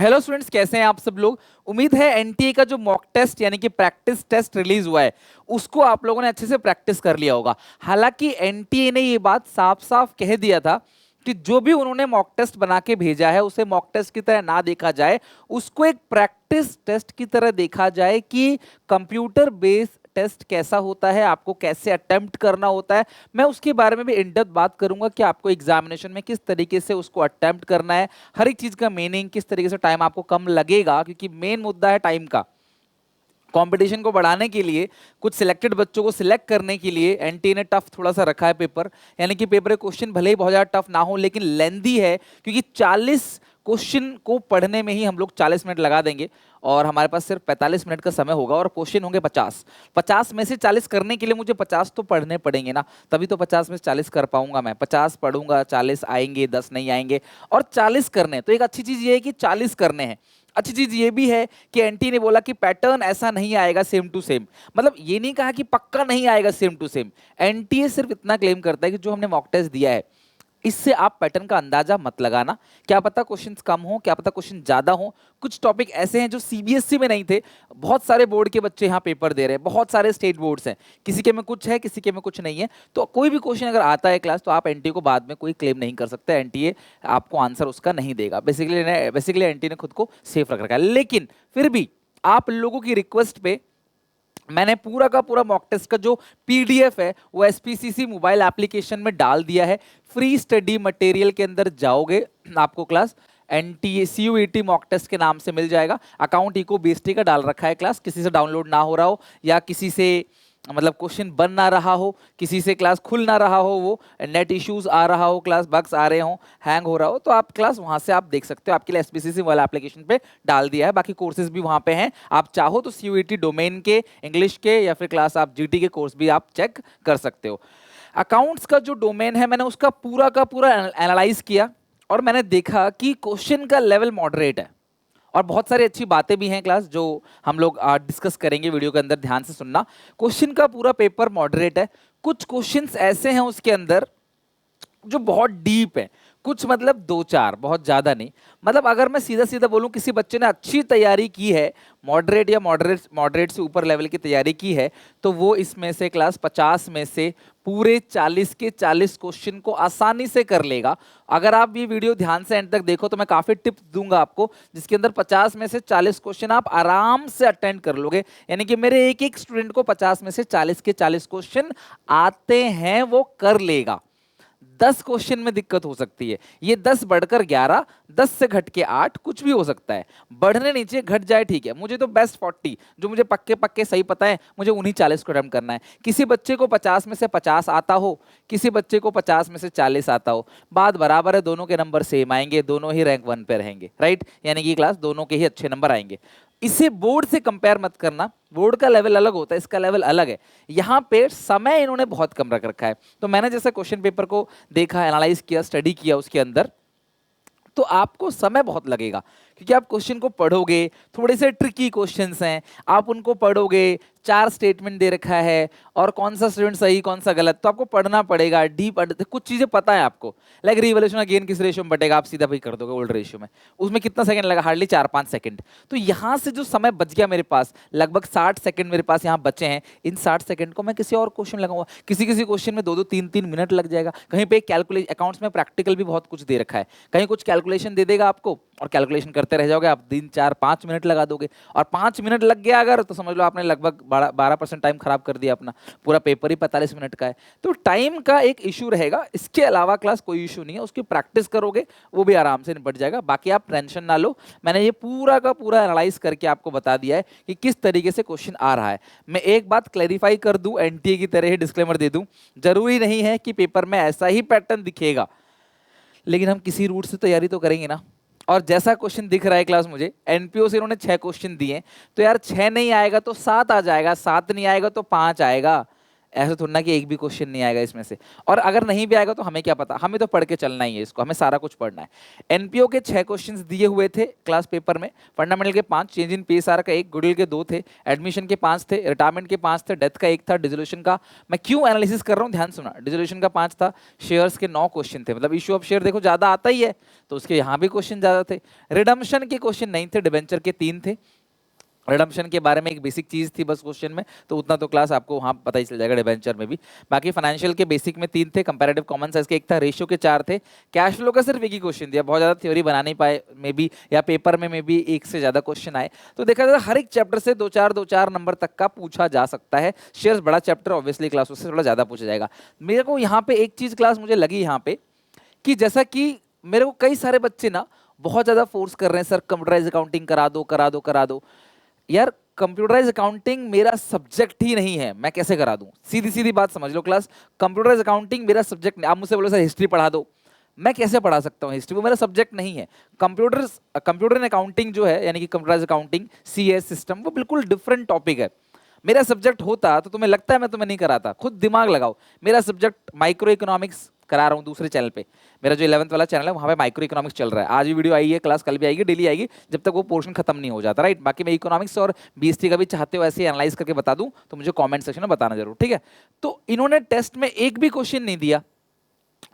Hello students, कैसे हैं आप सब लोग। उम्मीद है एनटीए का जो मॉक टेस्ट यानी कि प्रैक्टिस टेस्ट रिलीज हुआ है उसको आप लोगों ने अच्छे से प्रैक्टिस कर लिया होगा। हालांकि एनटीए ने ये बात साफ साफ कह दिया था कि जो भी उन्होंने मॉक टेस्ट बना के भेजा है उसे मॉक टेस्ट की तरह ना देखा जाए, उसको एक प्रैक्टिस टेस्ट की तरह देखा जाए कि कंप्यूटर बेस्ड टेस्ट कैसा होता है, आपको कैसे अटेम्प्ट करना होता है। मैं उसके बारे में भी इन डेप्थ बात करूंगा कि आपको एग्जामिनेशन में किस तरीके से उसको अटेम्प्ट करना है, हर एक चीज का मीनिंग, किस तरीके से टाइम आपको कम लगेगा, क्योंकि मेन मुद्दा है टाइम का। कंपटीशन को बढ़ाने के लिए, कुछ सिलेक्टेड बच्चों को सिलेक्ट करने के लिए एनटी ने टफ थोड़ा सा रखा है पेपर। यानी कि पेपर के क्वेश्चन भले ही बहुत ज़्यादा टफ ना हो लेकिन लेंदी है, क्योंकि 40 क्वेश्चन को पढ़ने में ही हम लोग 40 मिनट लगा देंगे और हमारे पास सिर्फ 45 मिनट का समय होगा और क्वेश्चन होंगे 50। 50 में से 40 करने के लिए मुझे 50 तो पढ़ने पड़ेंगे ना, तभी तो 50 में से 40 कर पाऊंगा। मैं 50 पढ़ूंगा, 40 आएंगे, 10 नहीं आएंगे और 40 करने हैं। तो एक अच्छी चीज़ ये है कि 40 करने हैं। अच्छी चीज ये भी है कि एनटी ने बोला कि पैटर्न ऐसा नहीं आएगा सेम टू सेम, मतलब ये नहीं कहा कि पक्का नहीं आएगा सेम टू सेम। एनटीए सिर्फ इतना क्लेम करता है कि जो हमने मॉक टेस्ट दिया है इससे आप पैटर्न का अंदाजा मत लगाना। क्या पता क्वेश्चंस कम हो, क्या पता क्वेश्चन ज्यादा हो। कुछ टॉपिक ऐसे हैं जो सीबीएसई में नहीं थे, बहुत सारे बोर्ड के बच्चे यहाँ पेपर दे रहे हैं, बहुत सारे स्टेट बोर्ड्स हैं, किसी के में कुछ है किसी के में कुछ नहीं है। तो कोई भी क्वेश्चन अगर आता है क्लास तो आप एनटीए को बाद में कोई क्लेम नहीं कर सकते, एनटीए आपको आंसर उसका नहीं देगा। बेसिकली एनटीए ने खुद को सेफ रख रखा है। लेकिन फिर भी आप लोगों की रिक्वेस्ट पे मैंने पूरा का पूरा मॉक टेस्ट का जो पीडीएफ है वो एसपीसीसी मोबाइल एप्लीकेशन में डाल दिया है। फ्री स्टडी मटेरियल के अंदर जाओगे, आपको class NTA CUET mock test के नाम से मिल जाएगा। अकाउंट इको बीएसटी का डाल रखा है क्लास, किसी से डाउनलोड ना हो रहा हो या किसी से मतलब क्वेश्चन बन ना रहा हो, किसी से क्लास खुल ना रहा हो, वो नेट इश्यूज आ रहा हो, क्लास बग्स आ रहे हो, हैंग हो रहा हो, तो आप क्लास वहां से आप देख सकते हो। आपके लिए एसपीसीसी वाला एप्लीकेशन पे डाल दिया है। बाकी कोर्सेज भी वहां पे हैं, आप चाहो तो सीयूईटी डोमेन के, इंग्लिश के या फिर क्लास आप जीटी के कोर्स भी आप चेक कर सकते हो। अकाउंट्स का जो डोमेन है मैंने उसका पूरा का पूरा एनालाइज किया और मैंने देखा कि क्वेश्चन का लेवल मॉडरेट है और बहुत सारी अच्छी बातें भी हैं क्लास जो हम लोग डिस्कस करेंगे वीडियो के अंदर, ध्यान से सुनना। क्वेश्चन का पूरा पेपर मॉडरेट है। कुछ क्वेश्चंस ऐसे हैं उसके अंदर जो बहुत डीप है, कुछ मतलब दो चार, बहुत ज्यादा नहीं। मतलब अगर मैं सीधा सीधा बोलूं, किसी बच्चे ने अच्छी तैयारी की है, मॉडरेट या मॉडरेट मॉडरेट से ऊपर लेवल की तैयारी की है, तो वो इसमें से क्लास 50 में से पूरे 40 के 40 क्वेश्चन को आसानी से कर लेगा। अगर आप ये वीडियो ध्यान से एंड तक देखो तो मैं काफी टिप्स दूंगा आपको, जिसके अंदर 50 में से 40 क्वेश्चन आप आराम से अटेंड कर लोगे। यानी कि मेरे एक एक स्टूडेंट को 50 में से 40 के 40 क्वेश्चन आते हैं, वो कर लेगा। 10 क्वेश्चन में दिक्कत हो सकती है, ये 10 बढ़कर 11, 10 से घट के 8, कुछ भी हो सकता है, बढ़ने नीचे घट जाए ठीक है। मुझे तो बेस्ट 40 जो मुझे पक्के पक्के सही पता है, मुझे उन्हीं 40 को अटेम्प्ट करना है। किसी बच्चे को 50 में से 50 आता हो, किसी बच्चे को 50 में से 40 आता हो, बात बराबर है, दोनों के नंबर सेम आएंगे, दोनों ही रैंक 1 पे रहेंगे, राइट। यानी कि क्लास दोनों के ही अच्छे नंबर आएंगे। इसे बोर्ड से कंपेयर मत करना, बोर्ड का लेवल अलग होता है, इसका लेवल अलग है। यहाँ पे समय इन्होंने बहुत कम रख रखा है। तो मैंने जैसे क्वेश्चन पेपर को देखा, एनालाइज किया, स्टडी किया उसके अंदर, तो आपको समय बहुत लगेगा, क्योंकि आप क्वेश्चन को पढ़ोगे, थोड़े से ट्रिकी क्वेश्चंस हैं, आप उनको पढ़ोगे, 4 स्टेटमेंट दे रखा है और कौन सा स्टूडेंट सही कौन सा गलत, तो आपको पढ़ना पड़ेगा डीप। कुछ चीजें पता है आपको, लाइक रिवोल्यूशन का गेन किस रेशियो में बटेगा, आप सीधा भाई कर दोगे ओल्ड रेशियो में, उसमें कितना सेकंड लगा, हार्डली 4-5 सेकंड। तो यहाँ से जो समय बच गया मेरे पास, लगभग 60 सेकंड मेरे पास यहाँ बचे हैं, इन 60 सेकंड को मैं किसी और क्वेश्चन लगाऊंगा। किसी किसी क्वेश्चन में 2-2 3-3 मिनट लग जाएगा। कहीं पे कैलकुलेशन, अकाउंट्स में प्रैक्टिकल भी बहुत कुछ दे रखा है, कहीं कुछ कैलकुलेशन दे देगा आपको और कैलकुलेशन करते रह जाओगे आप, 3-4-5 मिनट लगा दोगे और 5 मिनट लग गया अगर, तो समझ लो आपने लगभग 12% टाइम खराब कर दिया अपना। पूरा पेपर ही 45 मिनट का है, तो टाइम का एक इशू रहेगा। इसके अलावा क्लास कोई इशू नहीं है, उसकी प्रैक्टिस करोगे वो भी आराम से निपट जाएगा। बाकी आप टेंशन ना लो, मैंने ये पूरा का पूरा एनालाइज करके आपको बता दिया है कि किस तरीके से क्वेश्चन आ रहा है। मैं एक बात क्लैरिफाई कर दूं, एनटीए की तरह ही डिस्क्लेमर दे दूं, जरूरी नहीं है कि पेपर में ऐसा ही पैटर्न दिखेगा, लेकिन हम किसी रूट से तैयारी तो करेंगे ना। और जैसा क्वेश्चन दिख रहा है क्लास, मुझे एनपीओ से इन्होंने 6 क्वेश्चन दिए, तो यार 6 नहीं आएगा तो 7 आ जाएगा, 7 नहीं आएगा तो 5 आएगा। ऐसा थोड़ा ना कि एक भी क्वेश्चन नहीं आएगा इसमें से, और अगर नहीं भी आएगा तो हमें क्या पता, हमें तो पढ़ के चलना ही है इसको, हमें सारा कुछ पढ़ना है। एनपीओ के 6 क्वेश्चंस दिए हुए थे क्लास पेपर में, फंडामेंटल के 5, चेंज इन पीएसआर का 1, गुडविल के 2 थे, एडमिशन के 5 थे, रिटायरमेंट के 5 थे, डेथ का 1 था, डिसोल्यूशन का, मैं क्यों एनालिसिस कर रहा हूँ ध्यान सुना, डिसोल्यूशन का 5 था, शेयर्स के 9 क्वेश्चन थे, मतलब इशू ऑफ शेयर देखो ज्यादा आता ही है तो उसके यहाँ भी क्वेश्चन ज्यादा थे, रिडम्पशन के क्वेश्चन नहीं थे, डिबेंचर के 3 थे, रिडम्पशन के बारे में एक बेसिक चीज थी बस क्वेश्चन में, तो उतना तो क्लास आपको वहां पता ही चल जाएगा डिबेंचर में भी। बाकी फाइनेंशियल के बेसिक में 3 थे, कंपैरेटिव कॉमन साइंस के 1 था, रेशियो के 4 थे, कैश फ्लो का सिर्फ एक ही क्वेश्चन दिया, बहुत ज्यादा थ्योरी बना नहीं पाए मे बी, या पेपर में मे बी 1 से ज्यादा क्वेश्चन आए। तो देखा जाए हर एक चैप्टर से 2-4 नंबर तक का पूछा जा सकता है। शेयर्स बड़ा चैप्टर, ऑब्वियसली क्लास उससे थोड़ा ज्यादा पूछा जाएगा। मेरे को यहाँ पे एक चीज क्लास मुझे लगी यहाँ पे, कि जैसा कि मेरे को कई सारे बच्चे ना बहुत ज्यादा फोर्स कर रहे हैं, सर कंप्यूटराइज अकाउंटिंग करा दो करा दो करा दो। यार कंप्यूटराइज अकाउंटिंग मेरा सब्जेक्ट ही नहीं है, मैं कैसे करा दूं? सीधी सीधी बात समझ लो क्लास, कंप्यूटराइज अकाउंटिंग मेरा सब्जेक्ट नहीं। आप मुझसे बोलो सर हिस्ट्री पढ़ा दो, मैं कैसे पढ़ा सकता हूँ हिस्ट्री? वो मेरा सब्जेक्ट नहीं है। कंप्यूटर इन अकाउंटिंग जो है, यानी कि कंप्यूटराइज अकाउंटिंग, सीएस सिस्टम, वो बिल्कुल डिफरेंट टॉपिक है। मेरा सब्जेक्ट होता तो तुम्हें लगता है मैं तुम्हें नहीं कराता? खुद दिमाग लगाओ। मेरा सब्जेक्ट माइक्रो इकोनॉमिक्स करा रहा हूँ दूसरे चैनल पे, मेरा जो 11th वाला चैनल है वहाँ पे माइक्रो इकोनॉमिक्स चल रहा है। आज भी वीडियो आई है, क्लास कल भी आएगी, डेली आएगी जब तक वो पोर्शन खत्म नहीं हो जाता, राइट। बाकी मैं इकोनॉमिक्स और बीएसटी का भी चाहते हो ऐसे एनालाइज करके बता दूं तो मुझे कमेंट सेक्शन में बताना जरूर, ठीक है। तो इन्होंने टेस्ट में एक भी क्वेश्चन नहीं दिया,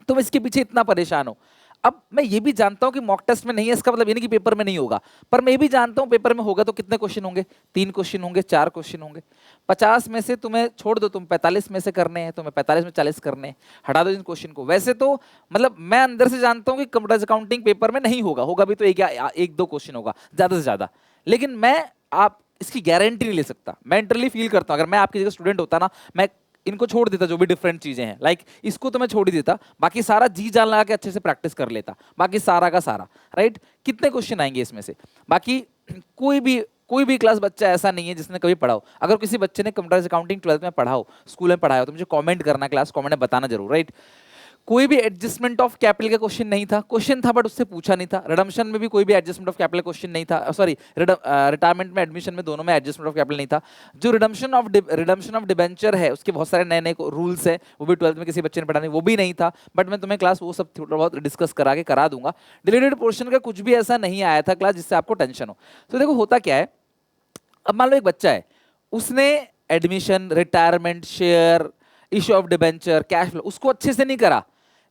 तुम इसके पीछे इतना परेशान हो। अब मैं ये भी जानता हूं कि मॉक टेस्ट में नहीं है, इसका मतलब ये नहीं कि पेपर में नहीं होगा, पर मैं भी जानता हूं पेपर में होगा तो कितने क्वेश्चन होंगे? 3 क्वेश्चन होंगे, 4 क्वेश्चन होंगे। 50 में से तुम्हें छोड़ दो, तुम 45 में से करने हैं, तुम्हें 45 में 40 करने हैं, हटा दो इन क्वेश्चन को। वैसे तो मतलब मैं अंदर से जानता हूं कि कंप्यूटर अकाउंटिंग पेपर में नहीं होगा, होगा भी तो एक दो क्वेश्चन होगा ज्यादा से ज्यादा, लेकिन मैं आप इसकी गारंटी नहीं ले सकता। मैं इंटरली फील करता हूं, अगर मैं आपकी जगह स्टूडेंट होता ना, मैं इनको छोड़ देता जो भी डिफरेंट चीजें हैं, लाइक इसको तो मैं छोड़ ही देता, बाकी सारा जी जान लगा के अच्छे से प्रैक्टिस कर लेता, बाकी सारा का सारा, राइट। कितने क्वेश्चन आएंगे इसमें से? बाकी कोई भी क्लास बच्चा ऐसा नहीं है जिसने कभी पढ़ा हो। अगर किसी बच्चे ने कंप्यूटर अकाउंटिंग 12th में पढ़ा हो, स्कूल में पढ़ाया हो, तो मुझे कमेंट करना, क्लास कमेंट में बताना जरूर, राइट। कोई भी एडजस्टमेंट ऑफ कैपिटल का क्वेश्चन नहीं था, क्वेश्चन था बट उससे पूछा नहीं था। रिडम्पशन में भी कोई भी एडजस्टमेंट ऑफ कैपिटल क्वेश्चन नहीं था, सॉरी रिटायरमेंट में, एडमिशन में, दोनों में एडजस्टमेंट ऑफ कैपिटल नहीं था। जो रिडम्पशन ऑफ डिबेंचर है उसके बहुत सारे नए नए रूल्स है, वो भी 12th में किसी बच्चे ने पढ़ा नहीं, वो भी नहीं था। बट मैं तुम्हें क्लास वो सब थोड़ा बहुत डिस्कस करा दूंगा। डिलीटेड पोर्शन का कुछ भी ऐसा नहीं आया था क्लास जिससे आपको टेंशन हो। तो देखो होता क्या है, अब मान लो एक बच्चा है, उसने admission, retirement, share, issue of debenture, cash flow उसको अच्छे से नहीं करा,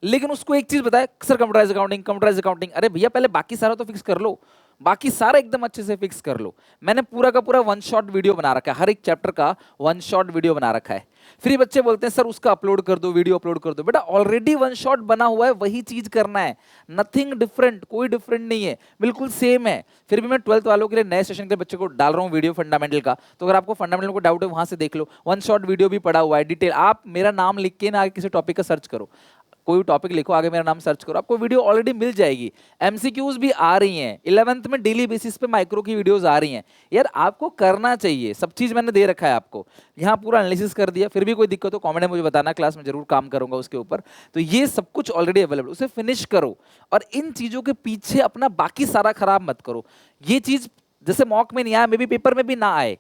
लेकिन उसको एक चीज बताए, सर कंप्यूटराइज अकाउंटिंग। अरे भैया पहले बाकी सारा तो फिक्स कर लो, बाकी सारा एकदम अच्छे से फिक्स कर लो। मैंने पूरा का पूरा 1 शॉट वीडियो बना रखा है, हर एक चैप्टर का 1 शॉट वीडियो बना रखा है। फिर बच्चे बोलते हैं सर उसका अपलोड कर दो, वीडियो अपलोड कर दो। बेटा ऑलरेडी 1 शॉट बना हुआ है, वही चीज करना है, नथिंग डिफरेंट, कोई डिफरेंट नहीं है, बिल्कुल सेम है। फिर भी मैं 12th वालों के लिए नए सेशन के बच्चे को डाल रहा हूँ वीडियो फंडामेंटल का, तो अगर आपको फंडामेंटल को डाउट है वहां से देख लो, 1 शॉट वीडियो भी पड़ा हुआ है डिटेल। आप मेरा नाम लिख के ना आगे किसी टॉपिक का सर्च करो, कोई टॉपिक लिखो, आगे मेरा नाम सर्च करो, आपको वीडियो ऑलरेडी मिल जाएगी। एमसीक्यूज भी आ रही हैं 11th में, डेली बेसिस पे माइक्रो की वीडियोस आ रही हैं। यार आपको करना चाहिए, सब चीज मैंने दे रखा है आपको, यहाँ पूरा एनालिसिस कर दिया। फिर भी कोई दिक्कत हो कमेंट में मुझे बताना, क्लास में जरूर काम करूंगा उसके ऊपर। तो ये सब कुछ ऑलरेडी अवेलेबल, उसे फिनिश करो और इन चीजों के पीछे अपना बाकी सारा खराब मत करो। ये चीज जैसे मॉक में नहीं आया, मे बी पेपर में भी ना आए,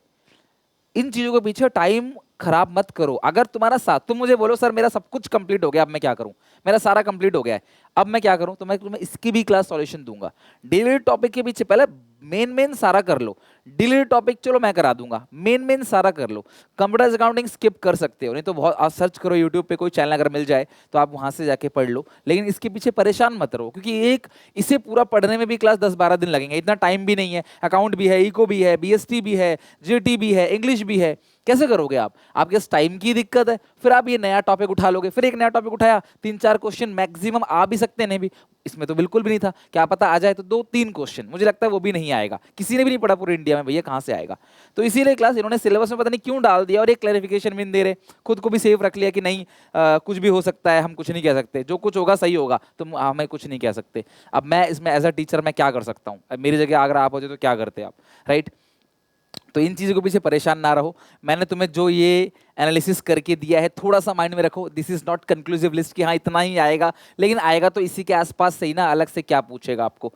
इन चीजों के पीछे टाइम खराब मत करो। अगर तुम्हारा साथ, तुम मुझे बोलो सर मेरा सब कुछ कंप्लीट हो गया, अब मैं क्या करूं? मेरा सारा कंप्लीट हो गया है, अब मैं क्या करूं? तो मैं तुम्हें इसकी भी क्लास सॉल्यूशन दूंगा। डेली टॉपिक के पीछे पहले मेन सारा कर लो। डेली टॉपिक चलो मैं करा दूंगा, मेन सारा कर लो। कंप्यूटर अकाउंटिंग स्किप कर सकते हो, नहीं तो बहुत आप सर्च करो यूट्यूब पे, कोई चैनल अगर मिल जाए तो आप वहां से जाके पढ़ लो, लेकिन इसके पीछे परेशान मत रहो, क्योंकि एक इसे पूरा पढ़ने में भी क्लास 10-12 दिन लगेंगे, इतना टाइम भी नहीं है। अकाउंट भी है, इको भी है, बीएसटी भी है, जीटी भी है, इंग्लिश भी है, कैसे करोगे आप? आपके पास टाइम की दिक्कत है। फिर आप ये नया टॉपिक उठा लोगे, फिर एक नया टॉपिक उठाया, 3-4 क्वेश्चन मैक्सिमम आ भी सकते हैं, नहीं भी, इसमें तो बिल्कुल भी नहीं था, क्या पता आ जाए तो 2-3 क्वेश्चन, मुझे लगता है वो भी नहीं आएगा, किसी ने भी नहीं पढ़ा पूरे इंडिया में, भैया कहां से आएगा? तो इसीलिए क्लास इन्होंने सिलेबस में पता नहीं क्यों डाल दिया, और एक क्लैरिफिकेशन भी नहीं दे रहे, खुद को भी सेफ रख लिया कि नहीं कुछ भी हो सकता है, हम कुछ नहीं कह सकते, जो कुछ होगा सही होगा, तो हमें कुछ नहीं कह सकते। अब मैं इसमें एज अ टीचर मैं क्या कर सकता हूँ? अब मेरी जगह अगर आप होते तो क्या करते आप, राइट? तो इन चीज़ों के पीछे परेशान ना रहो। मैंने तुम्हें जो ये एनालिसिस करके दिया है थोड़ा सा माइंड में रखो, this is not conclusive list कि हाँ इतना ही आएगा, लेकिन आएगा तो इसी के आसपास से ही ना, अलग से क्या पूछेगा आपको।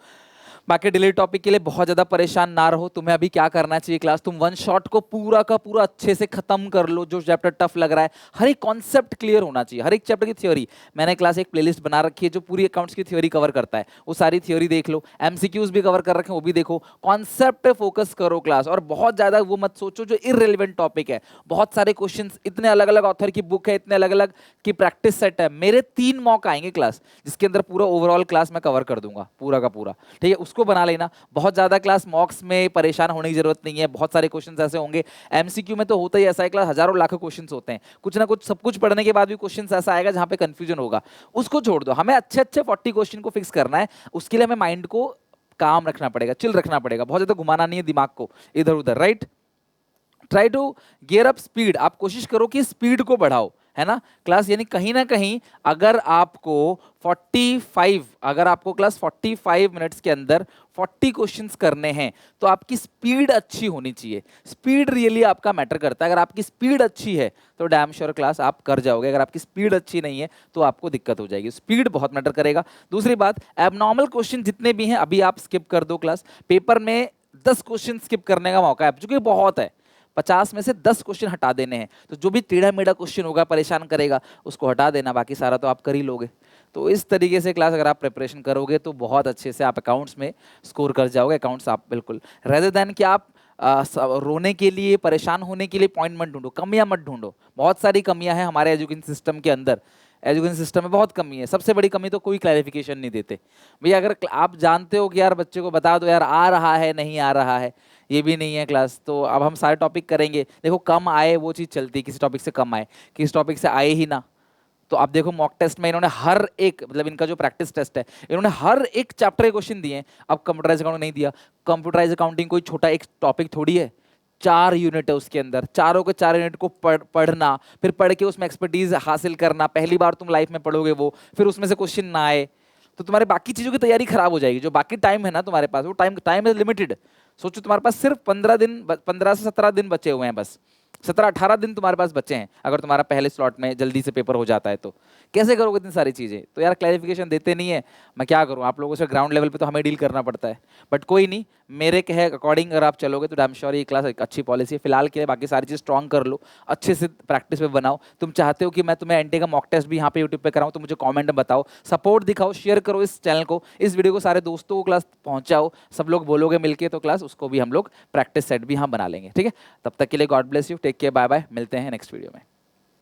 बाकी डिलीट टॉपिक के लिए बहुत ज्यादा परेशान ना रहो। तुम्हें अभी क्या करना चाहिए क्लास, तुम वन शॉट को पूरा का पूरा अच्छे से खत्म कर लो। जो चैप्टर टफ लग रहा है, हर एक कॉन्सेप्ट क्लियर होना चाहिए, हर एक चैप्टर की थ्योरी। मैंने क्लास एक प्लेलिस्ट बना रखी है जो पूरी अकाउंट्स की थ्योरी कवर करता है, वो सारी थ्योरी देख लो। एमसीक्यूज भी कवर कर रखे हैं, वो भी देखो। कॉन्सेप्ट पे फोकस करो क्लास, और बहुत ज्यादा वो मत सोचो जो इररिलेवेंट टॉपिक है। बहुत सारे क्वेश्चंस, इतने अलग अलग ऑथर की बुक है, इतने अलग अलग की प्रैक्टिस सेट है। मेरे 3 मॉक आएंगे क्लास, जिसके अंदर पूरा ओवरऑल क्लास मैं कवर कर दूंगा पूरा का पूरा, ठीक है। उसको बना लेना। बहुत ज्यादा क्लास मॉक्स में परेशान होने की जरूरत नहीं है, बहुत सारे क्वेश्चंस ऐसे होंगे। एमसीक्यू में तो होता ही ऐसा है क्लास, हजारों लाखों क्वेश्चंस होते हैं, कुछ ना कुछ सब कुछ पढ़ने के बाद भी क्वेश्चंस ऐसा आएगा जहां पे कंफ्यूजन होगा। उसको छोड़ दो, हमें अच्छे अच्छे 40 क्वेश्चन को फिक्स करना है। उसके लिए हमें माइंड को काम रखना पड़ेगा, चिल रखना पड़ेगा, बहुत ज्यादा घुमाना नहीं है दिमाग को इधर उधर, right. Try to gear up speed, आप कोशिश करो कि स्पीड को बढ़ाओ, है ना क्लास। यानी कहीं ना कहीं अगर आपको 45, अगर आपको क्लास 45 मिनट्स के अंदर 40 क्वेश्चंस करने हैं, तो आपकी स्पीड अच्छी होनी चाहिए। स्पीड रियली आपका मैटर करता है। अगर आपकी स्पीड अच्छी है तो डैम श्योर क्लास आप कर जाओगे। अगर आपकी स्पीड अच्छी नहीं है तो आपको दिक्कत हो जाएगी। स्पीड बहुत मैटर करेगा। दूसरी बात, एबनॉर्मल क्वेश्चन जितने भी हैं अभी आप स्किप कर दो क्लास। पेपर में 10 क्वेश्चन स्किप करने का मौका है, जो कि बहुत है। 50 में से 10 क्वेश्चन हटा देने हैं, तो जो भी टेढ़ा मेढ़ा क्वेश्चन होगा, परेशान करेगा, उसको हटा देना, बाकी सारा तो आप कर ही लोगे। तो इस तरीके से क्लास अगर आप प्रिपरेशन करोगे तो बहुत अच्छे से आप अकाउंट्स में स्कोर कर जाओगे। अकाउंट्स आप बिल्कुल, रेदर देन कि आप रोने के लिए, परेशान होने के लिए पॉइंट मत ढूंढो, कमियां मत ढूंढो। बहुत सारी कमियां हैं हमारे एजुकेशन सिस्टम के अंदर। एजुकेशन सिस्टम में बहुत कमी है। सबसे बड़ी कमी तो कोई क्लैरिफिकेशन नहीं देते भैया। अगर आप जानते हो कि यार बच्चे को बता दो यार आ रहा है नहीं आ रहा है, ये भी नहीं है क्लास। तो अब हम सारे टॉपिक करेंगे, देखो कम आए वो चीज़ चलती, किसी टॉपिक से कम आए, किसी टॉपिक से आए ही ना। तो आप देखो मॉक टेस्ट में इन्होंने हर एक, मतलब इनका जो प्रैक्टिस टेस्ट है, इन्होंने हर एक चैप्टर के क्वेश्चन दिए हैं। अब कंप्यूटराइज अकाउंटिंग नहीं दिया। कंप्यूटराइज अकाउंटिंग कोई छोटा एक टॉपिक थोड़ी है, 4 यूनिट है उसके अंदर। चारों के 4 यूनिट को पढ़ना, फिर पढ़ के उसमें एक्सपर्टीज हासिल करना। पहली बार तुम लाइफ में पढ़ोगे वो, फिर उसमें से क्वेश्चन ना आए तो तुम्हारे बाकी चीज़ों की तैयारी खराब हो जाएगी। जो बाकी टाइम है ना तुम्हारे पास, वो टाइम इज लिमिटेड। सोचो तुम्हारे पास सिर्फ 15 दिन, 15 से 17 दिन बचे हुए हैं, बस 17-18 दिन तुम्हारे पास बचे हैं। अगर तुम्हारा पहले स्लॉट में जल्दी से पेपर हो जाता है तो कैसे करोगे इतनी सारी चीज़ें। तो यार क्लैरिफिकेशन देते नहीं है, मैं क्या करूँ। आप लोगों से ग्राउंड लेवल पे तो हमें डील करना पड़ता है। बट कोई नहीं, मेरे कहे अकॉर्डिंग अगर आप चलोगे तो आई एम श्योर ये क्लास एक अच्छी पॉलिसी है। फिलहाल के लिए बाकी सारी चीज़ स्ट्रॉन्ग कर लो, अच्छे से प्रैक्टिस पे बनाओ। तुम चाहते हो कि मैं तुम्हें एनटी का मॉक टेस्ट भी यहाँ पे यूट्यूब पे कराऊँ, तो मुझे कॉमेंट में बताओ, सपोर्ट दिखाओ, शेयर करो इस चैनल को, इस वीडियो को सारे दोस्तों को क्लास पहुँचाओ। सब लोग बोलोगे मिलके तो क्लास उसको भी हम लोग प्रैक्टिस सेट भी यहाँ बना लेंगे, ठीक है। तब तक के लिए God bless you, take care, bye bye, मिलते हैं नेक्स्ट वीडियो में।